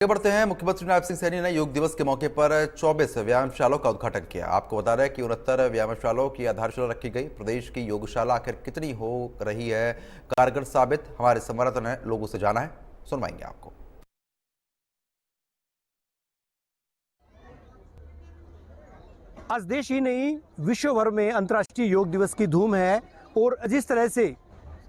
आगे बढ़ते हैं। मुख्यमंत्री नायब सिंह सैनी ने योग दिवस के मौके पर 24 व्यायामशालाओं का उद्घाटन किया। आपको बता रहे हैं कि 69 व्यायामशालाओं की आधारशिला रखी गई। प्रदेश की योगशाला आखिर कितनी हो रही है कारगर साबित, हमारे संवाददाता ने लोगों से जाना है, सुनवाएंगे आपको। आज देश ही नहीं विश्व भर में अंतर्राष्ट्रीय योग दिवस की धूम है और जिस तरह से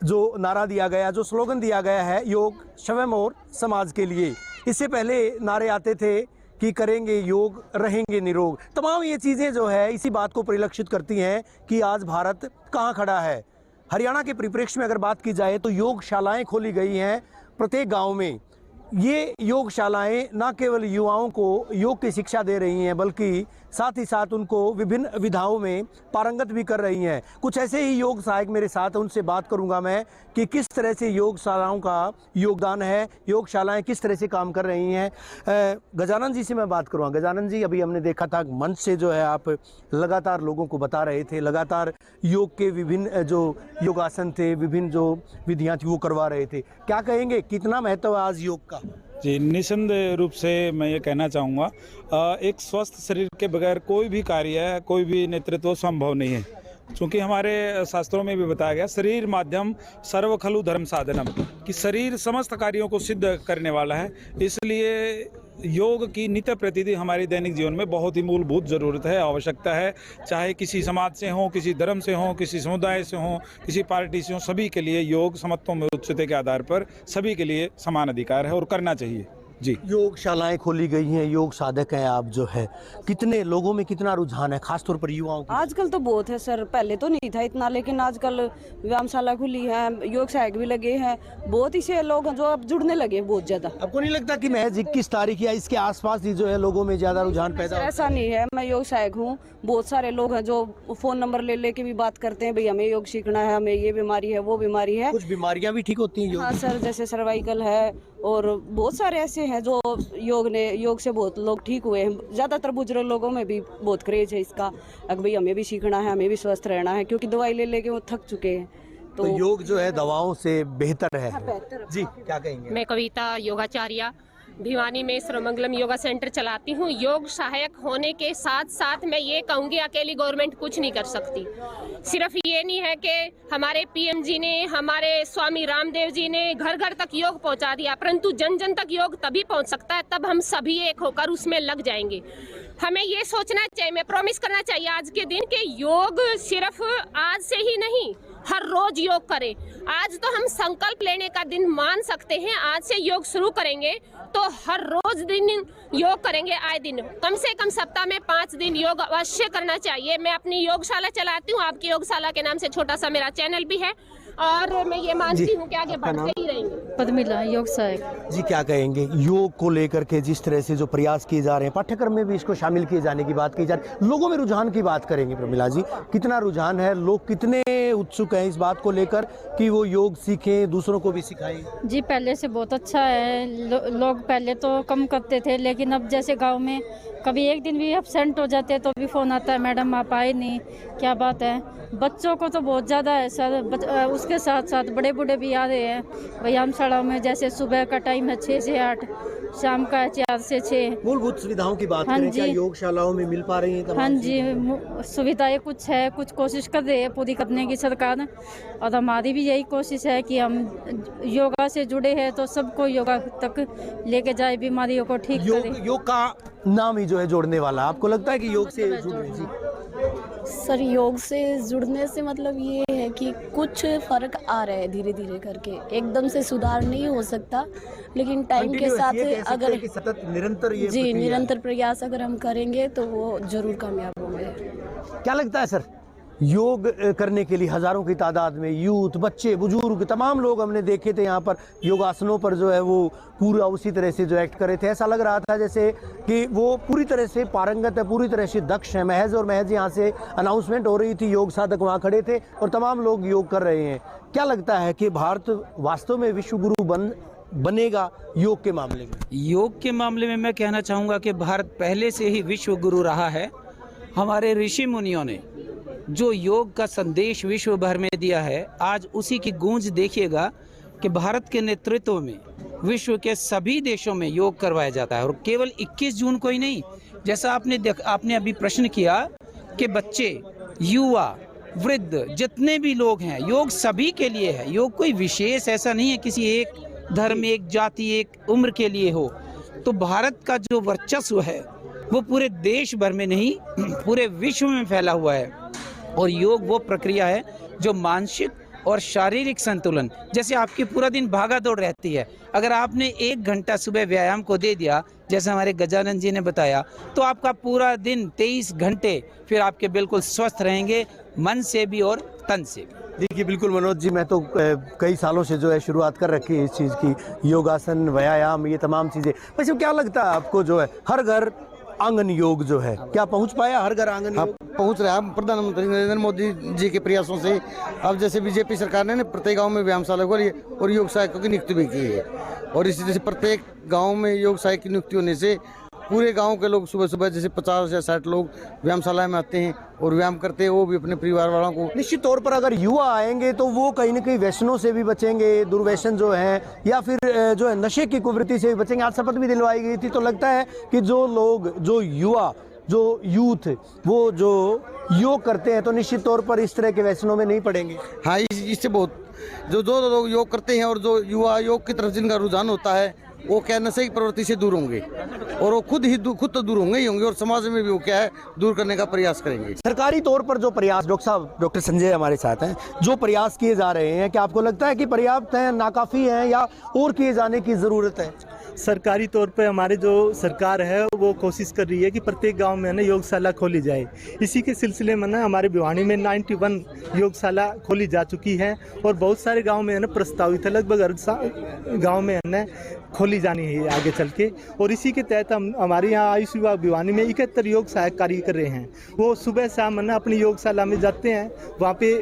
जो नारा दिया गया, जो स्लोगन दिया गया है, योग स्वयं और समाज के लिए, इससे पहले नारे आते थे कि करेंगे योग रहेंगे निरोग। तमाम ये चीज़ें जो है इसी बात को परिलक्षित करती हैं कि आज भारत कहाँ खड़ा है। हरियाणा के परिप्रेक्ष्य में अगर बात की जाए तो योगशालाएं खोली गई हैं प्रत्येक गांव में। ये योगशालाएं न केवल युवाओं को योग की शिक्षा दे रही हैं बल्कि साथ ही साथ उनको विभिन्न विधाओं में पारंगत भी कर रही हैं। कुछ ऐसे ही योग सहायक मेरे साथ हैं, उनसे बात करूंगा मैं कि किस तरह से योगशालाओं का योगदान है, योगशालाएं किस तरह से काम कर रही हैं। गजानन जी से मैं बात करूँगा। गजानन जी, अभी हमने देखा था मंच से जो है आप लगातार लोगों को बता रहे थे, लगातार योग के विभिन्न जो योगासन थे, विभिन्न जो विधियाँ थी वो करवा रहे थे। क्या कहेंगे, कितना महत्व है आज योग का? जी, निस्संदेह रूप से मैं ये कहना चाहूँगा, एक स्वस्थ शरीर के बगैर कोई भी कार्य, कोई भी नेतृत्व संभव नहीं है। क्योंकि हमारे शास्त्रों में भी बताया गया, शरीर माध्यम सर्व खलु धर्म साधनम, कि शरीर समस्त कार्यों को सिद्ध करने वाला है। इसलिए योग की नित्य प्रतिदिन हमारे दैनिक जीवन में बहुत ही मूलभूत ज़रूरत है, आवश्यकता है। चाहे किसी समाज से हो, किसी धर्म से हो, किसी समुदाय से हो, किसी पार्टी से हो, सभी के लिए योग समत्व में उच्चता के आधार पर सभी के लिए समान अधिकार है और करना चाहिए। जी, योगशालाएं खोली गई हैं, योग साधक हैं आप जो है, कितने लोगों में कितना रुझान है, खासतौर पर युवाओं की? आजकल तो बहुत है सर, पहले तो नहीं था इतना, लेकिन आजकल व्यायामशाला खुली है, योग सहायक भी लगे हैं, बहुत ही से लोग हैं जो अब जुड़ने लगे बहुत ज्यादा। आपको नहीं लगता कि महज 21 तारीख या इसके आसपास ही जो है लोगों में ज्यादा रुझान पैदा? ऐसा नहीं है, मैं योग सहायक हूँ। बहुत सारे लोग हैं जो फोन नंबर ले लेके भी बात करते हैं, भाई हमें योग सीखना है, हमें ये बीमारी है, वो बीमारी है। कुछ बीमारियां भी ठीक होती हैं योग? हाँ सर, जैसे सर्वाइकल है और बहुत सारे ऐसे हैं जो योग से बहुत लोग ठीक हुए हैं। ज्यादातर बुजुर्ग लोगों में भी बहुत क्रेज है इसका, अगर भाई हमें भी सीखना है, हमें भी स्वस्थ रहना है, क्योंकि दवाई ले लेके वो थक चुके हैं। तो योग जो है दवाओं से बेहतर है। हाँ, बेहतर। जी, क्या कहेंगे? मैं कविता योगाचार्य भिवानी में सर्वमंगलम योगा सेंटर चलाती हूँ। योग सहायक होने के साथ साथ मैं ये कहूँगी, अकेली गवर्नमेंट कुछ नहीं कर सकती। सिर्फ ये नहीं है कि हमारे पीएम जी ने, हमारे स्वामी रामदेव जी ने घर घर तक योग पहुँचा दिया, परंतु जन जन तक योग तभी पहुँच सकता है तब हम सभी एक होकर उसमें लग जाएंगे। हमें ये सोचना चाहिए, मैं प्रॉमिस करना चाहिए आज के दिन कि योग सिर्फ आज से ही नहीं, हर रोज योग करें। आज तो हम संकल्प लेने का दिन मान सकते हैं, आज से योग शुरू करेंगे तो हर रोज दिन योग करेंगे। आए दिन कम से कम सप्ताह में 5 दिन योग अवश्य करना चाहिए। मैं अपनी योगशाला चलाती हूँ, आपकी योगशाला के नाम से छोटा सा मेरा चैनल भी है और मैं ये मानती हूँ कि आगे बढ़ते ही रहेंगे। पद्मिला योग सहायक। जी, क्या कहेंगे योग को लेकर के जिस तरह से जो प्रयास किए जा रहे हैं, पाठ्यक्रम में भी इसको शामिल किए जाने की बात की जा रही है, लोगों में रुझान की बात करेंगे प्रमिला जी, कितना रुझान है, लोग कितने उत्सुक हैं इस बात को लेकर कि वो योग सीखें, दूसरों को भी सिखाएं? जी, पहले से बहुत अच्छा है। लोग पहले तो कम करते थे, लेकिन अब जैसे गांव में कभी एक दिन भी एब्सेंट हो जाते तो भी फ़ोन आता है, मैडम आप आए नहीं, क्या बात है। बच्चों को तो बहुत ज़्यादा है सर, उसके साथ साथ बड़े बूढ़े भी आ रहे हैं व्यायामशाला में। जैसे सुबह का टाइम है 6 से 8, शाम का 4 से 6। मूलभूत सुविधाओं की बात करें, क्या योगशालाओं में मिल पा रही है? हाँ जी, सुविधाएं कुछ है, कुछ कोशिश कर रही है पूरी करने की सरकार, और हमारी भी यही कोशिश है कि हम योगा से जुड़े हैं तो सबको योगा तक लेके जाए, बीमारियों को ठीक करें। योग का नाम ही जो है जोड़ने वाला, आपको लगता है कि योग से जुड़ने? जी सर, योग से जुड़ने से मतलब ये है कि कुछ फर्क आ रहा है धीरे धीरे करके, एकदम से सुधार नहीं हो सकता, लेकिन टाइम के साथ अगर सतत निरंतर निरंतर प्रयास अगर हम करेंगे तो वो जरूर कामयाब होंगे। क्या लगता है सर, योग करने के लिए हजारों की तादाद में यूथ, बच्चे, बुजुर्ग, तमाम लोग हमने देखे थे यहाँ पर योगासनों पर जो है वो पूरा उसी तरह से जो एक्ट कर रहे थे। ऐसा लग रहा था जैसे कि वो पूरी तरह से पारंगत है, पूरी तरह से दक्ष है। महज और महज यहाँ से अनाउंसमेंट हो रही थी, योग साधक वहाँ खड़े थे और तमाम लोग योग कर रहे हैं। क्या लगता है कि भारत वास्तव में विश्व गुरु बनेगा योग के मामले में? योग के मामले में मैं कहना चाहूँगा कि भारत पहले से ही विश्व गुरु रहा है। हमारे ऋषि मुनियों ने जो योग का संदेश विश्व भर में दिया है, आज उसी की गूंज देखिएगा कि भारत के नेतृत्व में विश्व के सभी देशों में योग करवाया जाता है और केवल 21 जून को ही नहीं। जैसा आपने अभी प्रश्न किया कि बच्चे, युवा, वृद्ध, जितने भी लोग हैं, योग सभी के लिए है। योग कोई विशेष ऐसा नहीं है किसी एक धर्म, एक जाति, एक उम्र के लिए हो। तो भारत का जो वर्चस्व है वो पूरे देश भर में नहीं, पूरे विश्व में फैला हुआ है। और योग वो प्रक्रिया है जो मानसिक और शारीरिक संतुलन, जैसे आपकी पूरा दिन भागा दौड़ रहती है, अगर आपने 1 घंटा सुबह व्यायाम को दे दिया, जैसे हमारे गजानन जी ने बताया, तो आपका पूरा दिन 23 घंटे फिर आपके बिल्कुल स्वस्थ रहेंगे, मन से भी और तन से भी। देखिए बिल्कुल मनोज जी, मैं तो कई सालों से जो है शुरुआत कर रखी है इस चीज़ की, योगासन, व्यायाम, ये तमाम चीज़ें। वैसे क्या लगता है आपको जो है हर घर आंगन योग जो है, क्या पहुंच पाया हर घर आंगन योग? पहुंच रहा है। प्रधानमंत्री नरेंद्र मोदी जी के प्रयासों से अब जैसे बीजेपी सरकार ने प्रत्येक गांव में व्यायामशाला खोली है और योग सहायकों की नियुक्ति भी की है। और इसी तरह से प्रत्येक गांव में योग सहायक की नियुक्ति होने से पूरे गांव के लोग सुबह सुबह जैसे 50 या 60 लोग व्यायामशाला में आते हैं और व्यायाम करते हैं, वो भी अपने परिवार वालों को। निश्चित तौर पर अगर युवा आएंगे तो वो कहीं ना कहीं व्यसनों से भी बचेंगे, दुर्व्यसन जो है, या फिर जो है नशे की कुवृत्ति से भी बचेंगे। आज शपथ भी दिलवाई गई थी, तो लगता है कि जो लोग, जो युवा, जो यूथ, वो जो योग करते हैं तो निश्चित तौर पर इस तरह के व्यसनों में नहीं पड़ेंगे। हाँ, इससे बहुत जो लोग योग करते हैं और जो युवा योग की तरफ जिनका रुझान होता है, वो क्या नशे की प्रवृत्ति से दूर होंगे और वो खुद तो दूर होंगे ही होंगे और समाज में भी वो क्या है दूर करने का प्रयास करेंगे। सरकारी तौर पर जो प्रयास, डॉक्टर साहब, डॉक्टर संजय हमारे साथ हैं, जो प्रयास किए जा रहे हैं, क्या आपको लगता है कि पर्याप्त हैं, नाकाफी हैं, या और किए जाने की ज़रूरत है? सरकारी तौर पे हमारे जो सरकार है वो कोशिश कर रही है कि प्रत्येक गांव में ना योगशाला खोली जाए। इसी के सिलसिले में ना हमारे भिवानी में 91 योगशाला खोली जा चुकी है और बहुत सारे गांव में है ना प्रस्तावित है, लगभग हर गांव में है ना खोली जानी है आगे चल के। और इसी के तहत हम हमारे यहाँ आयुष विभाग भिवानी में 71 योग सहायक कार्य कर रहे हैं। वो सुबह शाम है ना अपनी योगशाला में जाते हैं, वहाँ पे